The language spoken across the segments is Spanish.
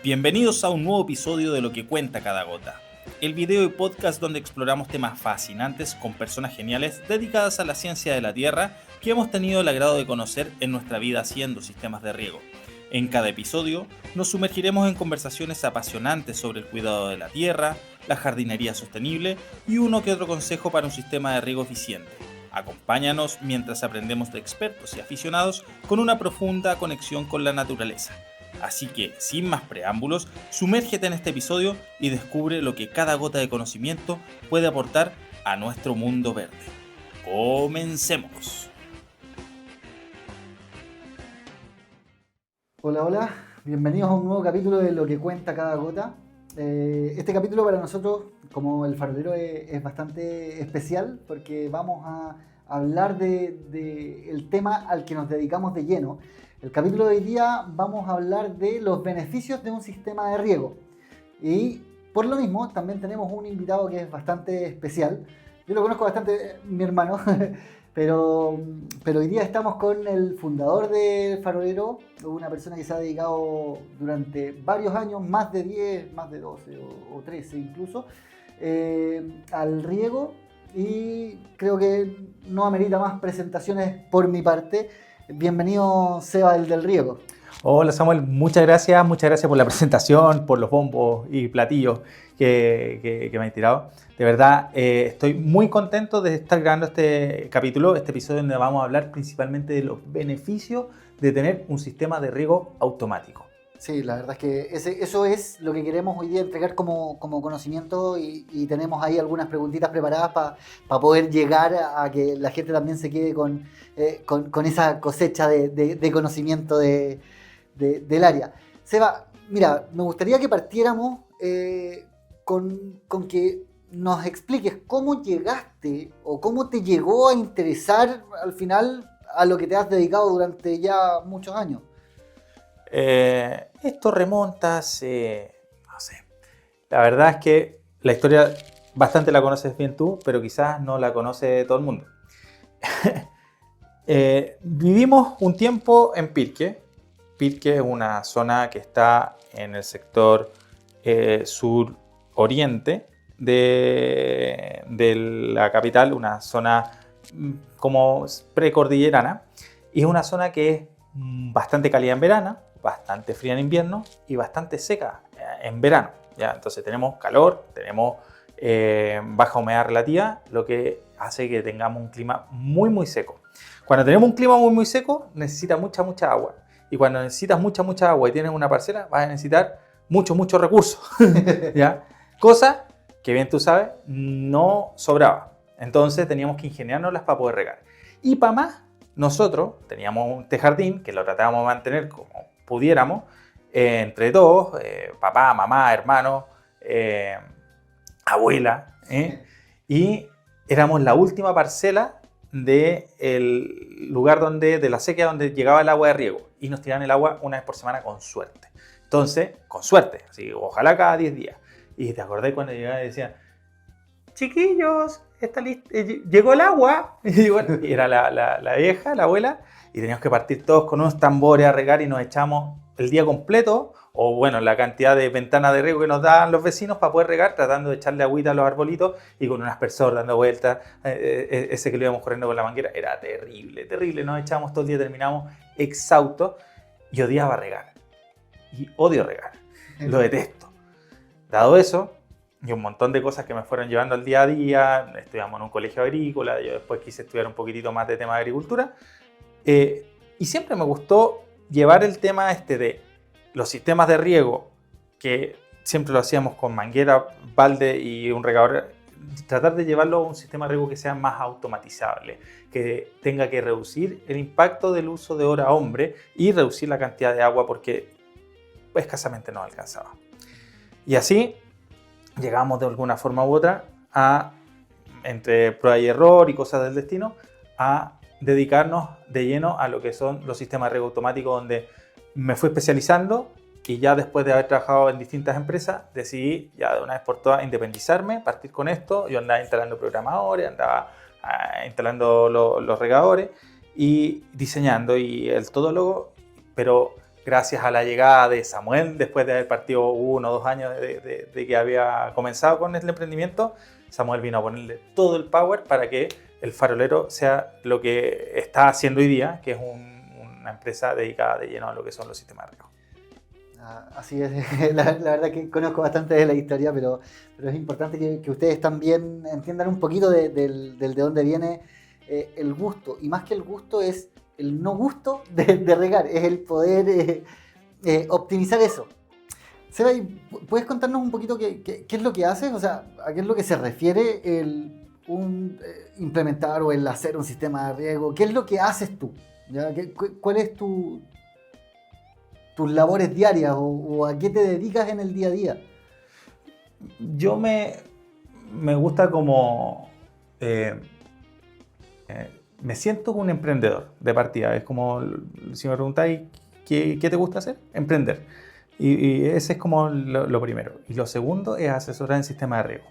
Bienvenidos a un nuevo episodio de Lo que cuenta cada gota, el video y podcast donde exploramos temas fascinantes con personas geniales dedicadas a la ciencia de la tierra que hemos tenido el agrado de conocer en nuestra vida haciendo sistemas de riego. En cada episodio nos sumergiremos en conversaciones apasionantes sobre el cuidado de la tierra, la jardinería sostenible y uno que otro consejo para un sistema de riego eficiente. Acompáñanos mientras aprendemos de expertos y aficionados con una profunda conexión con la naturaleza. Así que, sin más preámbulos, sumérgete en este episodio y descubre lo que cada gota de conocimiento puede aportar a nuestro mundo verde. ¡Comencemos! Hola, hola, bienvenidos a un nuevo capítulo de Lo que cuenta cada gota. Este capítulo para nosotros, como el farolero, es bastante especial porque vamos a hablar del tema al que nos dedicamos de lleno. El capítulo de hoy día vamos a hablar de los beneficios de un sistema de riego. Y por lo mismo también tenemos un invitado que es bastante especial. Yo lo conozco bastante, mi hermano, pero hoy día estamos con el fundador del farolero, una persona que se ha dedicado durante varios años, más de 10, más de 12 o 13 incluso, al riego, y creo que no amerita más presentaciones por mi parte. Bienvenido, Seba, el del riego. Hola Samuel, muchas gracias por la presentación, por los bombos y platillos que me has tirado. De verdad, estoy muy contento de estar grabando este capítulo, este episodio donde vamos a hablar principalmente de los beneficios de tener un sistema de riego automático. Sí, la verdad es que eso es lo que queremos hoy día entregar como conocimiento y tenemos ahí algunas preguntitas preparadas para poder llegar a que la gente también se quede con esa cosecha de conocimiento del área. Seba, mira, me gustaría que partiéramos con que nos expliques cómo llegaste o cómo te llegó a interesar al final a lo que te has dedicado durante ya muchos años. Esto remonta hace, no sé, la verdad es que la historia bastante la conoces bien tú, pero quizás no la conoce todo el mundo. Vivimos un tiempo en Pirque. Pirque es una zona que está en el sector sur-oriente de la capital, una zona como precordillerana, y es una zona que es bastante cálida en verano, bastante fría en invierno y bastante seca en verano, ¿ya? Entonces tenemos calor, tenemos baja humedad relativa, lo que hace que tengamos un clima muy seco. Cuando tenemos un clima muy seco, necesita mucha agua. Y cuando necesitas mucha agua y tienes una parcela, vas a necesitar mucho recursos, ¿ya? Cosa que bien tú sabes, no sobraba. Entonces teníamos que ingeniárnoslas para poder regar. Y para más, nosotros teníamos un jardín que lo tratábamos de mantener como pudiéramos, entre todos, papá, mamá, hermano, abuela, y éramos la última parcela del lugar de la sequía donde llegaba el agua de riego, y nos tiraban el agua una vez por semana con suerte. Entonces, con suerte, así, ojalá cada 10 días. Y te acordé cuando llegaba y decía, chiquillos, está listo, llegó el agua. Y bueno, era la vieja, la abuela, y teníamos que partir todos con unos tambores a regar y nos echamos el día completo, o bueno, la cantidad de ventanas de riego que nos daban los vecinos para poder regar, tratando de echarle agüita a los arbolitos y con un aspersor dando vueltas. Ese que lo íbamos corriendo con la manguera era terrible. Nos echábamos todo el día, terminamos exhaustos y odiaba regar. Y odio regar. Lo detesto. Dado eso, y un montón de cosas que me fueron llevando al día a día, estudiamos en un colegio agrícola, yo después quise estudiar un poquitito más de tema de agricultura, y siempre me gustó llevar el tema de los sistemas de riego, que siempre lo hacíamos con manguera, balde y un regador, tratar de llevarlo a un sistema de riego que sea más automatizable, que tenga que reducir el impacto del uso de hora hombre y reducir la cantidad de agua porque escasamente nos alcanzaba. Y así llegamos de alguna forma u otra entre prueba y error y cosas del destino, a dedicarnos de lleno a lo que son los sistemas de riego automático, donde me fui especializando y ya después de haber trabajado en distintas empresas decidí ya de una vez por todas independizarme, partir con esto. Yo andaba instalando programadores, andaba instalando los regadores y diseñando y el todólogo, pero gracias a la llegada de Samuel, después de haber partido 1 o 2 años de que había comenzado con el emprendimiento, Samuel vino a ponerle todo el power para que el farolero sea lo que está haciendo hoy día, que es una empresa dedicada de lleno a lo que son los sistemas de riego. Así es, la verdad que conozco bastante de la historia, pero es importante que ustedes también entiendan un poquito de dónde viene el gusto, y más que el gusto es el no gusto de regar, es el poder optimizar eso. Seba, ¿puedes contarnos un poquito qué es lo que haces? O sea, ¿a qué es lo que se refiere implementar o el hacer un sistema de riego? ¿Qué es lo que haces tú? ¿Ya? ¿Cuál es tus labores diarias o a qué te dedicas en el día a día? Yo me gusta como... me siento como un emprendedor de partida. Es como, si me preguntáis, ¿qué te gusta hacer? Emprender. Y ese es como lo primero. Y lo segundo es asesorar en sistema de riego.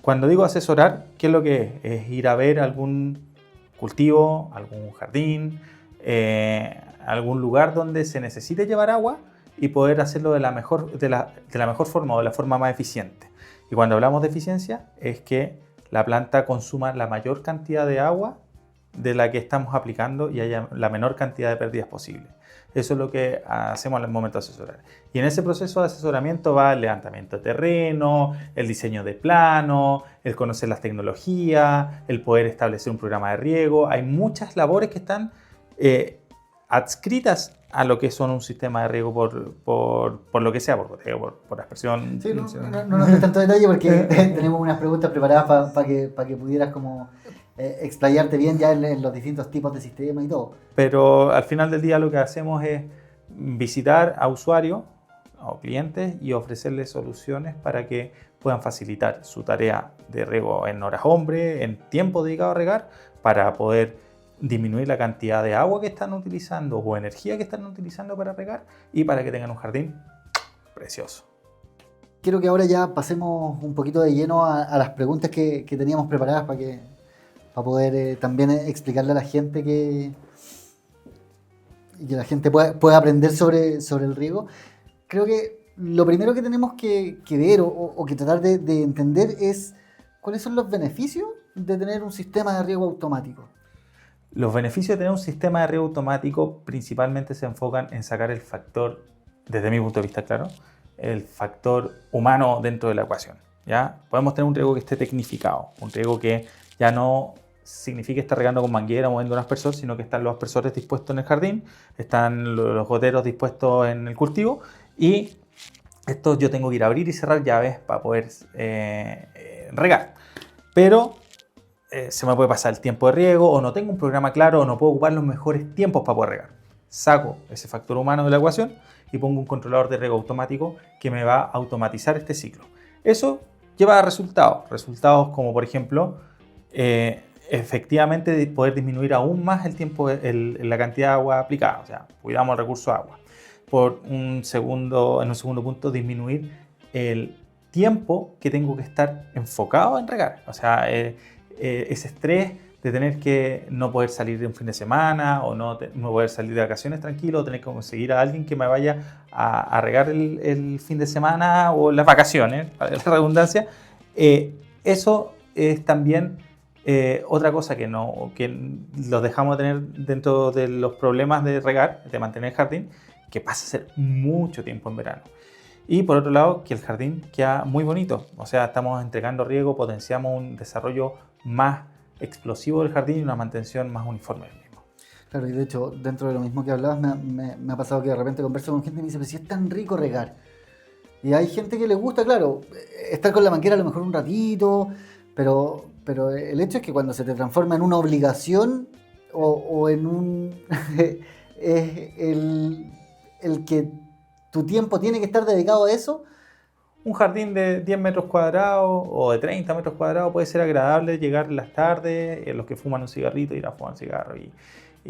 Cuando digo asesorar, ¿qué es lo que es? Es ir a ver algún cultivo, algún jardín, algún lugar donde se necesite llevar agua y poder hacerlo de la mejor forma o de la forma más eficiente. Y cuando hablamos de eficiencia es que la planta consuma la mayor cantidad de agua de la que estamos aplicando y haya la menor cantidad de pérdidas posible. Eso es lo que hacemos al momento de asesorar. Y en ese proceso de asesoramiento va el levantamiento de terreno, el diseño de plano, el conocer las tecnologías, el poder establecer un programa de riego. Hay muchas labores que están adscritas a lo que son un sistema de riego por lo que sea, por aspersión. Sí, no nos des tanto detalle porque tenemos unas preguntas preparadas para que pudieras como explayarte bien ya en los distintos tipos de sistemas y todo. Pero al final del día lo que hacemos es visitar a usuarios o clientes y ofrecerles soluciones para que puedan facilitar su tarea de riego en horas hombre, en tiempo dedicado a regar, para poder disminuir la cantidad de agua que están utilizando o energía que están utilizando para regar y para que tengan un jardín precioso. Quiero que ahora ya pasemos un poquito de lleno a las preguntas que teníamos preparadas para poder también explicarle a la gente y que la gente pueda aprender sobre el riego. Creo que lo primero que tenemos que ver o que tratar de entender es cuáles son los beneficios de tener un sistema de riego automático. Los beneficios de tener un sistema de riego automático principalmente se enfocan en sacar el factor, desde mi punto de vista, claro, el factor humano dentro de la ecuación. ¿Ya? Podemos tener un riego que esté tecnificado, un riego que ya no significa estar regando con manguera o moviendo un aspersor, sino que están los aspersores dispuestos en el jardín, están los goteros dispuestos en el cultivo y esto yo tengo que ir a abrir y cerrar llaves para poder regar. Pero se me puede pasar el tiempo de riego o no tengo un programa claro o no puedo ocupar los mejores tiempos para poder regar. Saco ese factor humano de la ecuación y pongo un controlador de riego automático que me va a automatizar este ciclo. Eso lleva a resultados como por ejemplo efectivamente poder disminuir aún más el tiempo, la cantidad de agua aplicada, o sea, cuidamos el recurso de agua. En un segundo punto, disminuir el tiempo que tengo que estar enfocado en regar, o sea, ese estrés de tener que no poder salir de un fin de semana o no poder salir de vacaciones tranquilo, o tener que conseguir a alguien que me vaya a regar el fin de semana o las vacaciones, para la redundancia. Eso es también otra cosa que los dejamos de tener dentro de los problemas de regar, de mantener el jardín, que pasa a ser mucho tiempo en verano. Y por otro lado, que el jardín queda muy bonito, o sea, estamos entregando riego, potenciamos un desarrollo más explosivo del jardín y una mantención más uniforme del mismo. Claro, y de hecho, dentro de lo mismo que hablabas, me ha pasado que de repente converso con gente y me dice, pero si es tan rico regar. Y hay gente que le gusta, claro, estar con la manguera a lo mejor un ratito, pero el hecho es que cuando se te transforma en una obligación o en un... es el que tu tiempo tiene que estar dedicado a eso. Un jardín de 10 metros cuadrados o de 30 metros cuadrados puede ser agradable llegar en las tardes, los que fuman un cigarrito, ir a fumar un cigarro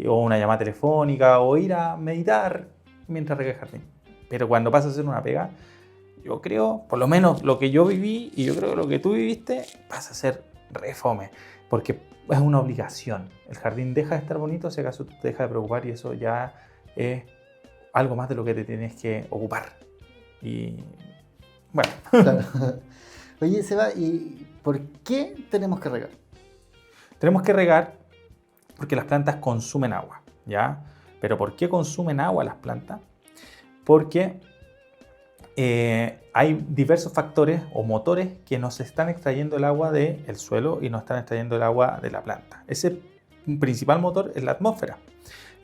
o una llamada telefónica o ir a meditar mientras rega el jardín. Pero cuando pasa a ser una pega, yo creo, por lo menos lo que yo viví y yo creo que lo que tú viviste, pasa a ser re fome, porque es una obligación. El jardín deja de estar bonito si acaso tú te dejas de preocupar y eso ya es algo más de lo que te tienes que ocupar. Y bueno. Claro. Oye, Seba, ¿y por qué tenemos que regar? Tenemos que regar porque las plantas consumen agua, ¿ya? ¿Pero por qué consumen agua las plantas? Porque hay diversos factores o motores que nos están extrayendo el agua del suelo y nos están extrayendo el agua de la planta. Ese principal motor es la atmósfera.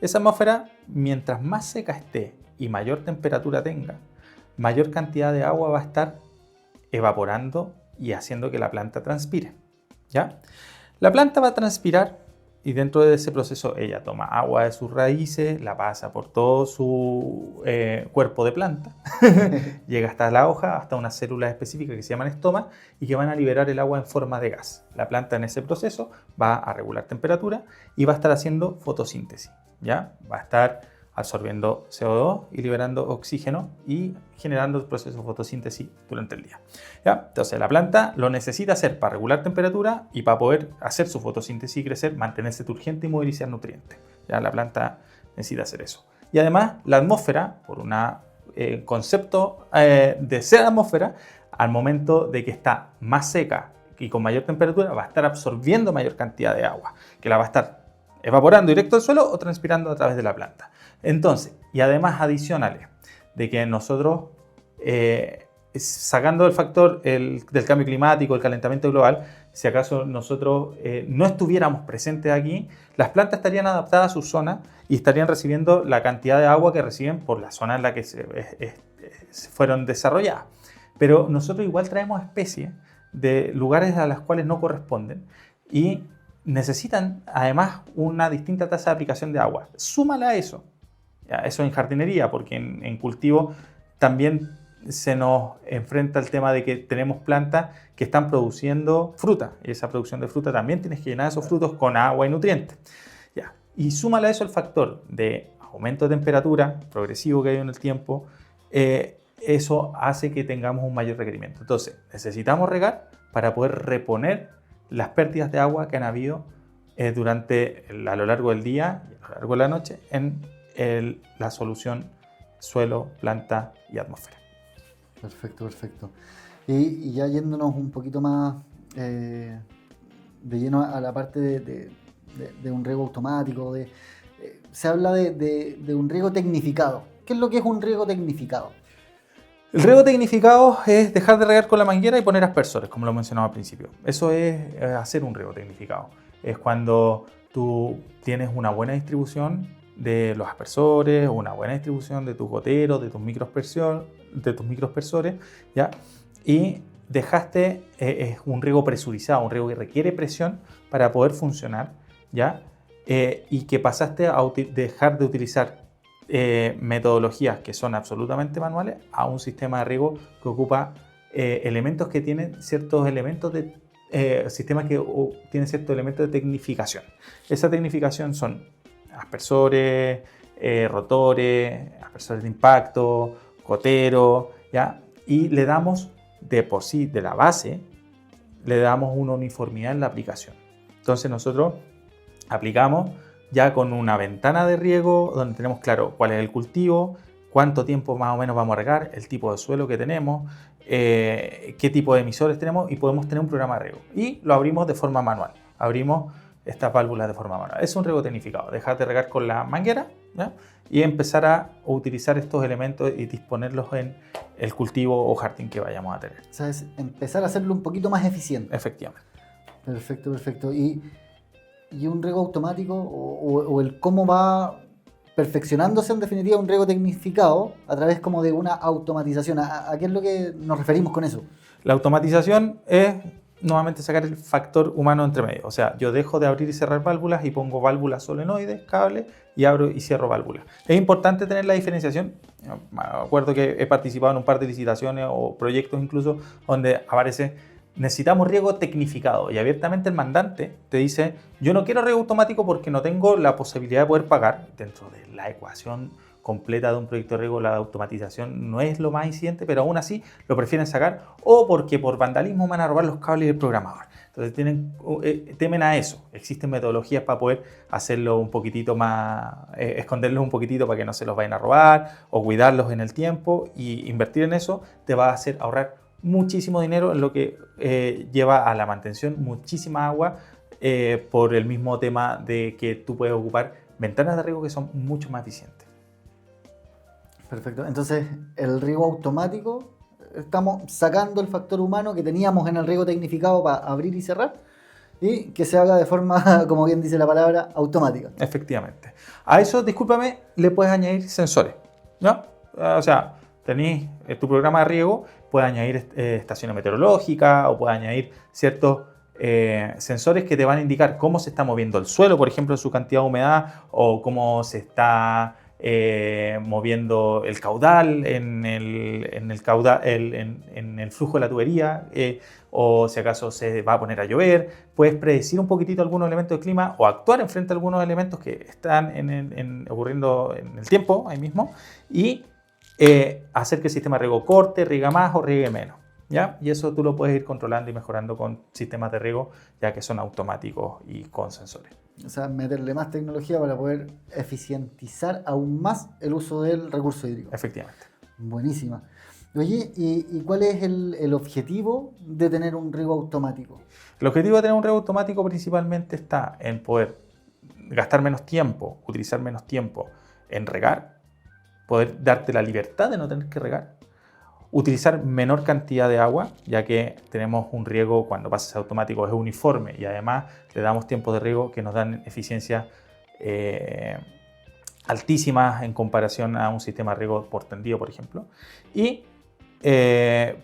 Esa atmósfera, mientras más seca esté y mayor temperatura tenga, mayor cantidad de agua va a estar evaporando y haciendo que la planta transpire, ¿ya? La planta va a transpirar y dentro de ese proceso ella toma agua de sus raíces, la pasa por todo su cuerpo de planta, llega hasta la hoja, hasta unas células específicas que se llaman estomas y que van a liberar el agua en forma de gas. La planta en ese proceso va a regular temperatura y va a estar haciendo fotosíntesis, ¿ya? Va a estar absorbiendo CO2 y liberando oxígeno y generando el proceso de fotosíntesis durante el día, ¿ya? Entonces la planta lo necesita hacer para regular temperatura y para poder hacer su fotosíntesis y crecer, mantenerse turgente y movilizar nutrientes, ¿ya? La planta necesita hacer eso. Y además la atmósfera, por un concepto de ser atmósfera, al momento de que está más seca y con mayor temperatura, va a estar absorbiendo mayor cantidad de agua, que la va a estar evaporando directo al suelo o transpirando a través de la planta. Entonces, y además adicionales de que nosotros, sacando el factor del cambio climático, el calentamiento global, si acaso nosotros no estuviéramos presentes aquí, las plantas estarían adaptadas a su zona y estarían recibiendo la cantidad de agua que reciben por la zona en la que se fueron desarrolladas. Pero nosotros igual traemos especies de lugares a las cuales no corresponden y necesitan además una distinta tasa de aplicación de agua. Súmala a eso. Eso en jardinería, porque en cultivo también se nos enfrenta el tema de que tenemos plantas que están produciendo fruta y esa producción de fruta también tienes que llenar esos frutos con agua y nutrientes. Ya. Y súmale a eso el factor de aumento de temperatura progresivo que hay en el tiempo, eso hace que tengamos un mayor requerimiento. Entonces necesitamos regar para poder reponer las pérdidas de agua que han habido a lo largo del día y a lo largo de la noche en la solución suelo, planta y atmósfera. Perfecto, perfecto. Y ya yéndonos un poquito más de lleno a la parte de un riego automático, se habla de un riego tecnificado. ¿Qué es lo que es un riego tecnificado? El riego tecnificado es dejar de regar con la manguera y poner aspersores, como lo mencionaba al principio. Eso es hacer un riego tecnificado. Es cuando tú tienes una buena distribución de los aspersores, una buena distribución de tus goteros, de tus microaspersores, ¿ya? Y dejaste un riego presurizado, un riego que requiere presión para poder funcionar, ¿ya? Y que pasaste a dejar de utilizar metodologías que son absolutamente manuales a un sistema de riego que ocupa elementos que tienen ciertos elementos de sistemas que tienen ciertos elementos de tecnificación. Esa tecnificación son aspersores, rotores, aspersores de impacto, goteros, ¿ya? Y le damos de por sí, de la base, le damos una uniformidad en la aplicación. Entonces nosotros aplicamos ya con una ventana de riego donde tenemos claro cuál es el cultivo, cuánto tiempo más o menos vamos a regar, el tipo de suelo que tenemos, qué tipo de emisores tenemos y podemos tener un programa de riego. Y lo abrimos de forma manual. Abrimos estas válvulas de forma manual. Es un riego tecnificado. Dejar de regar con la manguera, ¿ya? Y empezar a utilizar estos elementos y disponerlos en el cultivo o jardín que vayamos a tener. O sea, es empezar a hacerlo un poquito más eficiente. Efectivamente. Perfecto, perfecto. ¿Y un riego automático o el cómo va perfeccionándose en definitiva un riego tecnificado a través como de una automatización? ¿A qué es lo que nos referimos con eso? La automatización es nuevamente sacar el factor humano entre medio. O sea, yo dejo de abrir y cerrar válvulas y pongo válvulas solenoides, cables, y abro y cierro válvulas. Es importante tener la diferenciación. Me acuerdo que he participado en un par de licitaciones o proyectos incluso donde aparece necesitamos riego tecnificado y abiertamente el mandante te dice yo no quiero riego automático porque no tengo la posibilidad de poder pagar dentro de la ecuación completa de un proyecto de riego, la automatización no es lo más eficiente, pero aún así lo prefieren sacar, o porque por vandalismo van a robar los cables del programador. Entonces temen a eso. Existen metodologías para poder hacerlo un poquitito más, esconderlos un poquitito para que no se los vayan a robar o cuidarlos en el tiempo, y invertir en eso te va a hacer ahorrar muchísimo dinero, en lo que lleva a la mantención muchísima agua, por el mismo tema de que tú puedes ocupar ventanas de riego que son mucho más eficientes. Perfecto. Entonces, el riego automático, estamos sacando el factor humano que teníamos en el riego tecnificado para abrir y cerrar, y que se haga de forma, como bien dice la palabra, automática. Efectivamente. A eso, discúlpame, le puedes añadir sensores, ¿no? O sea, tenéis tu programa de riego, puedes añadir estaciones meteorológicas, o puedes añadir ciertos sensores que te van a indicar cómo se está moviendo el suelo, por ejemplo, en su cantidad de humedad, o cómo se está moviendo el caudal en el flujo de la tubería, o si acaso se va a poner a llover. Puedes predecir un poquitito algunos elementos del clima o actuar en frente a algunos elementos que están ocurriendo en el tiempo, ahí mismo, y hacer que el sistema de riego corte, riega más o riegue menos, ¿ya? Y eso tú lo puedes ir controlando y mejorando con sistemas de riego, ya que son automáticos y con sensores. O sea, meterle más tecnología para poder eficientizar aún más el uso del recurso hídrico. Efectivamente. Buenísima. Oye, ¿y cuál es el objetivo de tener un riego automático? El objetivo de tener un riego automático principalmente está en poder gastar menos tiempo, utilizar menos tiempo en regar, poder darte la libertad de no tener que regar, utilizar menor cantidad de agua, ya que tenemos un riego, cuando pasa a ser automático, es uniforme, y además le damos tiempos de riego que nos dan eficiencias altísimas en comparación a un sistema de riego por tendido, por ejemplo. Y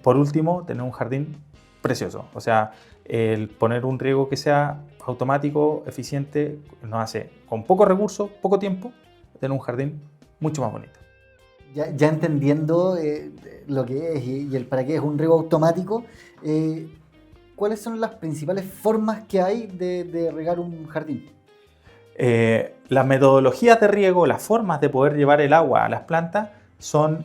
por último, tener un jardín precioso. O sea, el poner un riego que sea automático, eficiente, nos hace con pocos recursos, poco tiempo, tener un jardín mucho más bonito. Ya entendiendo lo que es y el para qué es un riego automático, ¿cuáles son las principales formas que hay de regar un jardín? Las metodologías de riego, las formas de poder llevar el agua a las plantas son...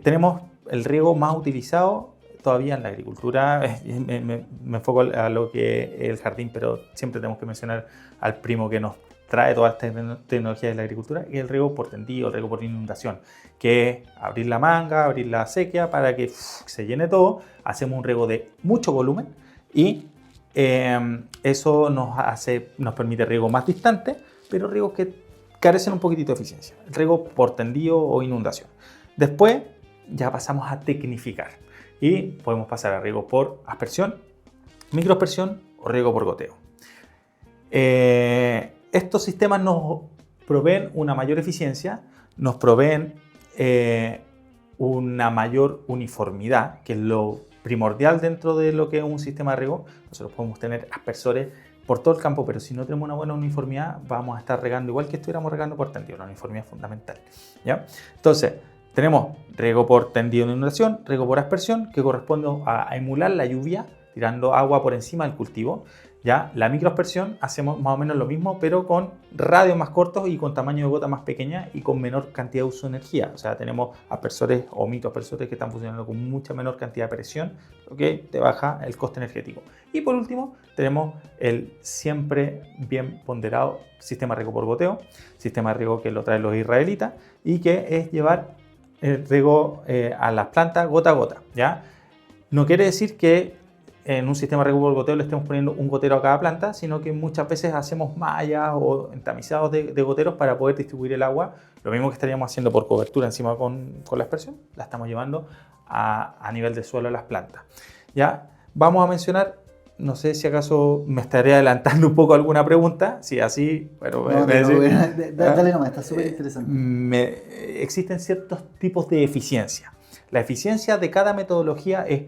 tenemos el riego más utilizado todavía en la agricultura. Me enfoco a lo que es el jardín, pero siempre tenemos que mencionar al primo que nos trae toda esta tecnología de la agricultura, que es el riego por tendido, el riego por inundación, que es abrir la manga, abrir la acequia para que se llene todo. Hacemos un riego de mucho volumen y eso nos permite riego más distante, pero riegos que carecen un poquitito de eficiencia. El riego por tendido o inundación. Después ya pasamos a tecnificar y podemos pasar a riego por aspersión, microaspersión o riego por goteo. Estos sistemas nos proveen una mayor eficiencia, nos proveen una mayor uniformidad, que es lo primordial dentro de lo que es un sistema de riego. Nosotros podemos tener aspersores por todo el campo, pero si no tenemos una buena uniformidad, vamos a estar regando igual que estuviéramos regando por tendido. La uniformidad es fundamental, ¿ya? Entonces, tenemos riego por tendido en inundación, riego por aspersión, que corresponde a emular la lluvia, tirando agua por encima del cultivo. ¿Ya? La microaspersión hacemos más o menos lo mismo, pero con radios más cortos y con tamaño de gota más pequeña y con menor cantidad de uso de energía. O sea, tenemos aspersores o microaspersores que están funcionando con mucha menor cantidad de presión, lo que te baja el coste energético. Y por último, tenemos el siempre bien ponderado sistema de riego por goteo, sistema de riego que lo traen los israelitas y que es llevar el riego a las plantas gota a gota, ¿ya? No quiere decir que en un sistema de riego por goteo le estemos poniendo un gotero a cada planta, sino que muchas veces hacemos mallas o entamizados de goteros para poder distribuir el agua. Lo mismo que estaríamos haciendo por cobertura encima con la aspersión, la estamos llevando a nivel de suelo a las plantas. Ya vamos a mencionar, no sé si acaso me estaré adelantando un poco a alguna pregunta, si así, pero... Dale nomás, está súper interesante. Existen ciertos tipos de eficiencia. La eficiencia de cada metodología es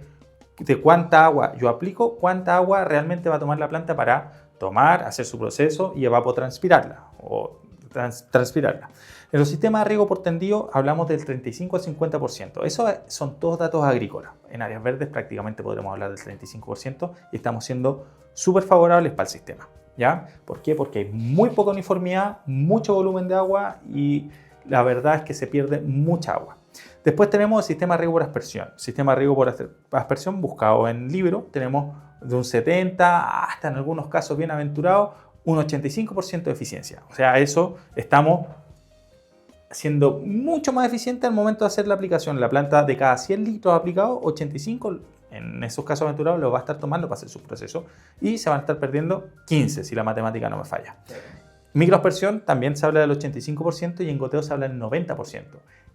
de cuánta agua yo aplico, cuánta agua realmente va a tomar la planta para tomar, hacer su proceso y evapotranspirarla o transpirarla. En los sistemas de riego por tendido hablamos del 35 al 50%. Esos son todos datos agrícolas. En áreas verdes prácticamente podremos hablar del 35% y estamos siendo súper favorables para el sistema. ¿Ya? ¿Por qué? Porque hay muy poca uniformidad, mucho volumen de agua y la verdad es que se pierde mucha agua. Después tenemos el sistema de riego por aspersión. Sistema de riego por aspersión buscado en libro. Tenemos de un 70 hasta en algunos casos bien aventurados un 85% de eficiencia. O sea, eso estamos siendo mucho más eficiente al momento de hacer la aplicación. La planta de cada 100 litros aplicados, 85 en esos casos aventurados lo va a estar tomando para hacer su proceso y se van a estar perdiendo 15 si la matemática no me falla. Microaspersión también se habla del 85% y en goteo se habla del 90%.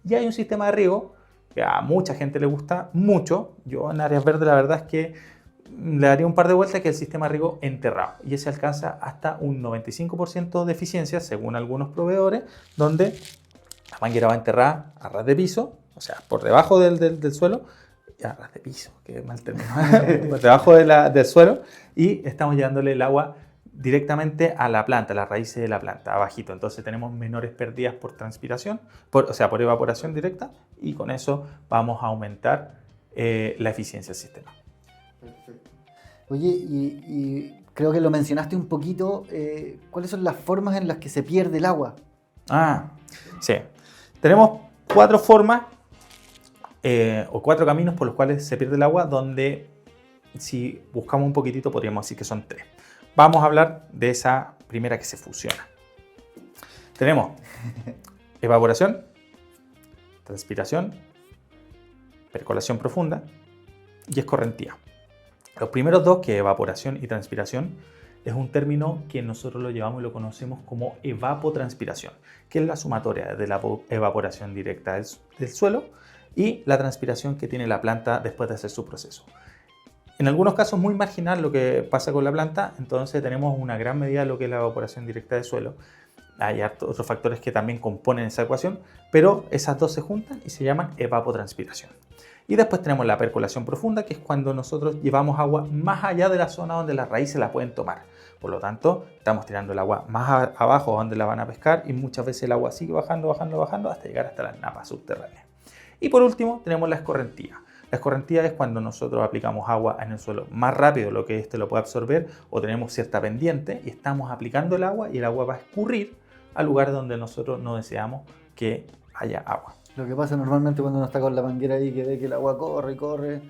Y hay un sistema de riego que a mucha gente le gusta mucho. Yo en áreas verdes la verdad es que le daría un par de vueltas, que es el sistema de riego enterrado. Y ese alcanza hasta un 95% de eficiencia según algunos proveedores, donde la manguera va enterrada a ras de piso, o sea, por debajo del suelo, a ras de piso, qué mal término, por debajo del suelo, y estamos llevándole el agua directamente a la planta, a las raíces de la planta, abajito. Entonces tenemos menores pérdidas por transpiración, por evaporación directa, y con eso vamos a aumentar la eficiencia del sistema. Perfecto. Oye, y creo que lo mencionaste un poquito, ¿cuáles son las formas en las que se pierde el agua? Sí. Tenemos 4 formas o 4 caminos por los cuales se pierde el agua, donde si buscamos un poquitito podríamos decir que son 3. Vamos a hablar de esa primera que se fusiona. Tenemos evaporación, transpiración, percolación profunda y escorrentía. Los primeros dos, que evaporación y transpiración, es un término que nosotros lo llevamos y lo conocemos como evapotranspiración, que es la sumatoria de la evaporación directa del suelo y la transpiración que tiene la planta después de hacer su proceso. En algunos casos muy marginal lo que pasa con la planta, entonces tenemos una gran medida de lo que es la evaporación directa del suelo. Hay otros factores que también componen esa ecuación, pero esas dos se juntan y se llaman evapotranspiración. Y después tenemos la percolación profunda, que es cuando nosotros llevamos agua más allá de la zona donde las raíces la pueden tomar. Por lo tanto, estamos tirando el agua más abajo donde la van a pescar y muchas veces el agua sigue bajando hasta llegar hasta las napas subterráneas. Y por último, tenemos la escorrentía. La escorrentía es cuando nosotros aplicamos agua en el suelo más rápido de lo que éste lo puede absorber, o tenemos cierta pendiente y estamos aplicando el agua y el agua va a escurrir al lugar donde nosotros no deseamos que haya agua. Lo que pasa normalmente cuando uno está con la manguera ahí, que ve que el agua corre y corre.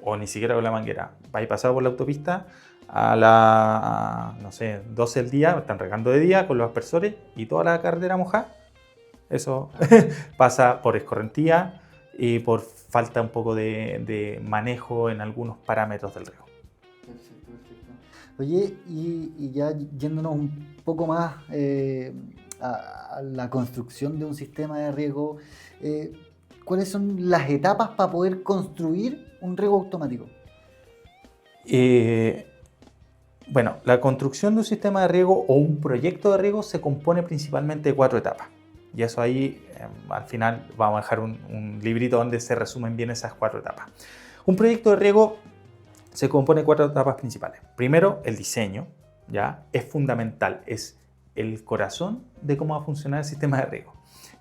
O ni siquiera con la manguera. Vais pasado por la autopista a las 12 del día, están regando de día con los aspersores y toda la carretera mojada. Eso pasa por escorrentía y por falta un poco de manejo en algunos parámetros del riego. Perfecto. Oye, y ya yéndonos un poco más a la construcción de un sistema de riego, ¿cuáles son las etapas para poder construir un riego automático? Bueno, la construcción de un sistema de riego o un proyecto de riego se compone principalmente de 4 etapas. Y eso ahí, al final, vamos a dejar un librito donde se resumen bien esas 4 etapas. Un proyecto de riego se compone de 4 etapas principales. Primero, el diseño, ¿ya? Es fundamental, es el corazón de cómo va a funcionar el sistema de riego,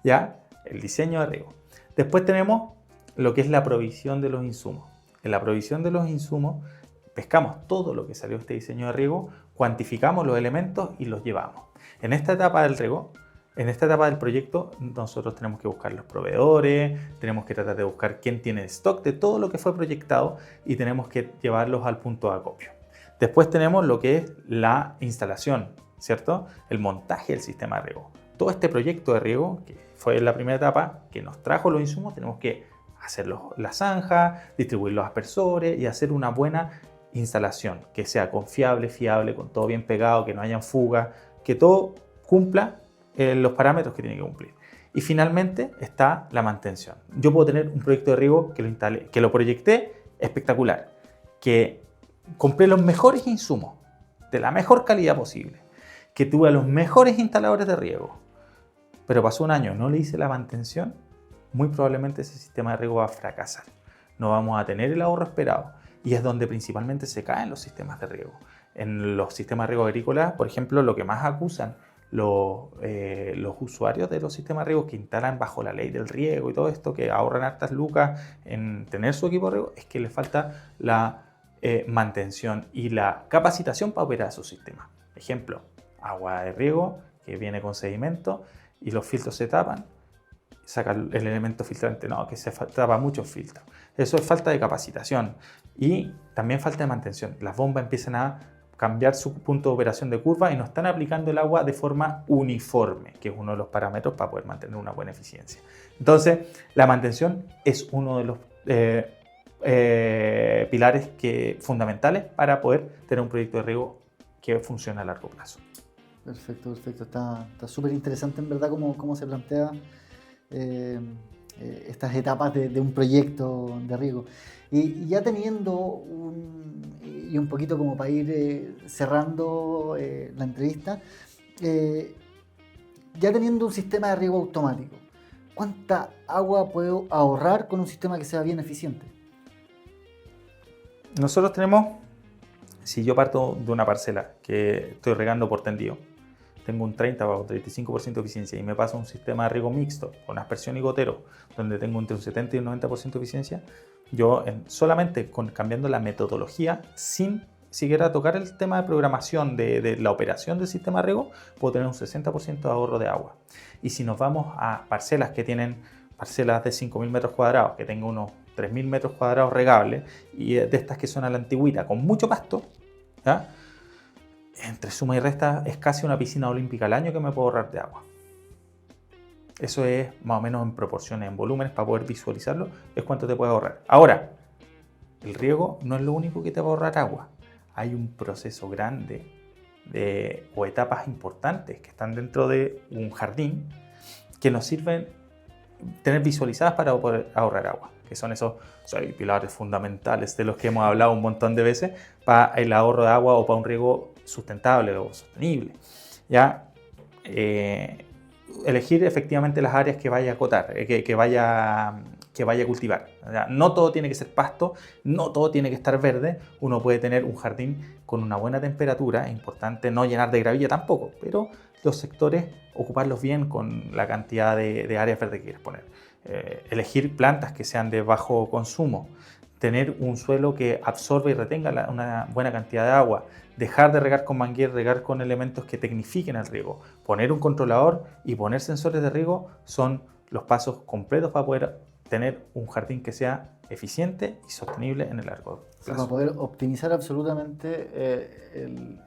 ¿ya? El diseño de riego. Después tenemos lo que es la provisión de los insumos. En la provisión de los insumos, pescamos todo lo que salió de este diseño de riego, cuantificamos los elementos y los llevamos. En esta etapa del riego, en esta etapa del proyecto, nosotros tenemos que buscar los proveedores, tenemos que tratar de buscar quién tiene stock de todo lo que fue proyectado y tenemos que llevarlos al punto de acopio. Después tenemos lo que es la instalación, ¿cierto? El montaje del sistema de riego. Todo este proyecto de riego, que fue la primera etapa, que nos trajo los insumos, tenemos que hacer la zanja, distribuir los aspersores y hacer una buena instalación, que sea confiable, fiable, con todo bien pegado, que no hayan fugas, que todo cumpla los parámetros que tiene que cumplir. Y finalmente está la mantención. Yo puedo tener un proyecto de riego que lo proyecté espectacular, que compré los mejores insumos de la mejor calidad posible, que tuve a los mejores instaladores de riego, pero pasó un año, no le hice la mantención, muy probablemente ese sistema de riego va a fracasar. No vamos a tener el ahorro esperado y es donde principalmente se caen los sistemas de riego. En los sistemas de riego agrícolas, por ejemplo, lo que más acusan los usuarios de los sistemas de riego que instalan bajo la ley del riego y todo esto, que ahorran hartas lucas en tener su equipo de riego, es que les falta la mantención y la capacitación para operar su sistema. Ejemplo, agua de riego que viene con sedimento y los filtros se tapan, saca el elemento filtrante, no, que se tapa muchos filtros. Eso es falta de capacitación y también falta de mantención. Las bombas empiezan a cambiar su punto de operación de curva y no están aplicando el agua de forma uniforme, que es uno de los parámetros para poder mantener una buena eficiencia. Entonces, la mantención es uno de los pilares fundamentales para poder tener un proyecto de riego que funcione a largo plazo. Perfecto. Está súper interesante en verdad cómo se plantea estas etapas de un proyecto de riego. Y ya teniendo un poquito como para ir cerrando la entrevista, ya teniendo un sistema de riego automático, ¿cuánta agua puedo ahorrar con un sistema que sea bien eficiente? Nosotros tenemos, si yo parto de una parcela que estoy regando por tendido, tengo un 30 o 35% de eficiencia y me paso a un sistema de riego mixto con aspersión y gotero, donde tengo entre un 70 y un 90% de eficiencia, yo solamente cambiando la metodología, sin siquiera tocar el tema de programación de la operación del sistema de riego, puedo tener un 60% de ahorro de agua. Y si nos vamos a parcelas que tienen parcelas de 5.000 metros cuadrados, que tengo unos 3.000 metros cuadrados regables, y de estas que son a la antigüita, con mucho pasto, ¿ya? Entre suma y resta es casi una piscina olímpica al año que me puedo ahorrar de agua. Eso es más o menos en proporciones, en volúmenes, para poder visualizarlo, es cuánto te puede ahorrar. Ahora, el riego no es lo único que te va a ahorrar agua. Hay un proceso grande o etapas importantes que están dentro de un jardín que nos sirven tener visualizadas para poder ahorrar agua, que son esos pilares fundamentales de los que hemos hablado un montón de veces para el ahorro de agua o para un riego sustentable o sostenible. ¿Ya? Elegir efectivamente las áreas que vaya a acotar, que vaya a cultivar. O sea, no todo tiene que ser pasto, no todo tiene que estar verde. Uno puede tener un jardín con una buena temperatura, es importante no llenar de gravilla tampoco, pero los sectores ocuparlos bien con la cantidad de áreas verdes que quieres poner. Elegir plantas que sean de bajo consumo, tener un suelo que absorba y retenga una buena cantidad de agua, dejar de regar con manguera, regar con elementos que tecnifiquen el riego, poner un controlador y poner sensores de riego son los pasos completos para poder tener un jardín que sea eficiente y sostenible en el largo plazo. Para poder optimizar absolutamente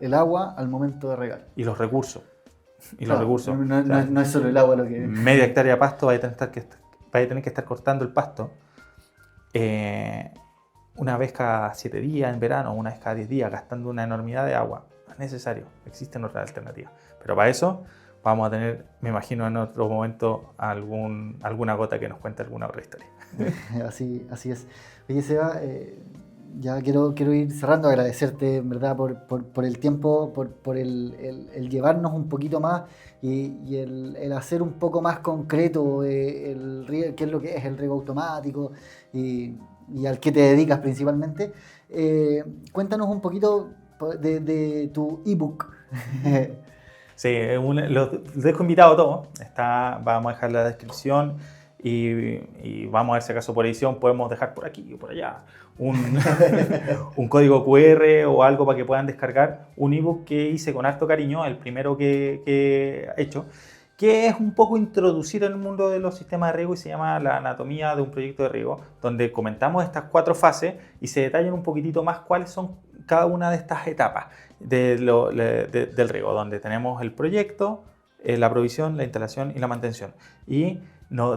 el agua al momento de regar. Y los recursos. No es solo el agua lo que... Media hectárea de pasto, vaya a tener que estar cortando el pasto una vez cada 7 días en verano, una vez cada 10 días, gastando una enormidad de agua. No es necesario, existen otras alternativas. Pero para eso vamos a tener, me imagino en otro momento, alguna gota que nos cuente alguna otra historia. Así es. Oye, Seba, ya quiero ir cerrando, agradecerte en verdad por el tiempo, por el llevarnos un poquito más y el hacer un poco más concreto qué es lo que es el riego automático y al que te dedicas principalmente. Cuéntanos un poquito de tu ebook. Sí, los dejo invitados a todos. Vamos a dejar la descripción y vamos a ver si acaso por edición podemos dejar por aquí o por allá un código QR o algo para que puedan descargar un ebook que hice con harto cariño, el primero que he hecho, que es un poco introducir en el mundo de los sistemas de riego y se llama La anatomía de un proyecto de riego, donde comentamos estas 4 fases y se detallan un poquitito más cuáles son cada una de estas etapas del riego, donde tenemos el proyecto, la provisión, la instalación y la mantención. Y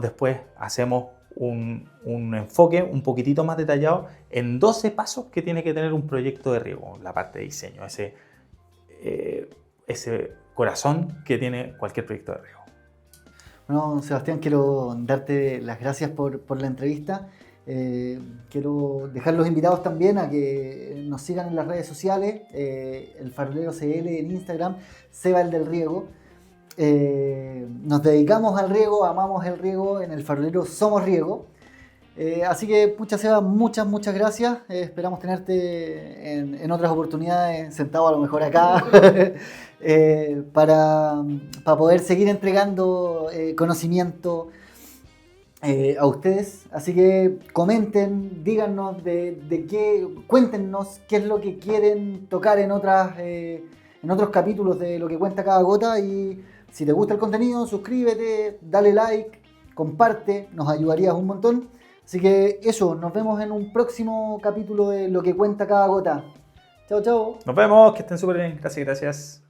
después hacemos un enfoque un poquitito más detallado en 12 pasos que tiene que tener un proyecto de riego, la parte de diseño, ese corazón que tiene cualquier proyecto de riego. Bueno, Sebastián, quiero darte las gracias por la entrevista. Quiero dejar los invitados también a que nos sigan en las redes sociales, el Farolero CL en Instagram, Seba el del Riego. Nos dedicamos al riego, amamos el riego, en el Farolero somos riego. Así que, pucha Seba, muchas gracias. Esperamos tenerte en otras oportunidades, sentado a lo mejor acá, para poder seguir entregando conocimiento a ustedes. Así que comenten, díganos cuéntenos qué es lo que quieren tocar en en otros capítulos de Lo que cuenta cada gota. Y si te gusta el contenido, suscríbete, dale like, comparte, nos ayudarías un montón. Así que eso, nos vemos en un próximo capítulo de Lo que cuenta cada gota. Chao, chao. Nos vemos, que estén súper bien. Gracias.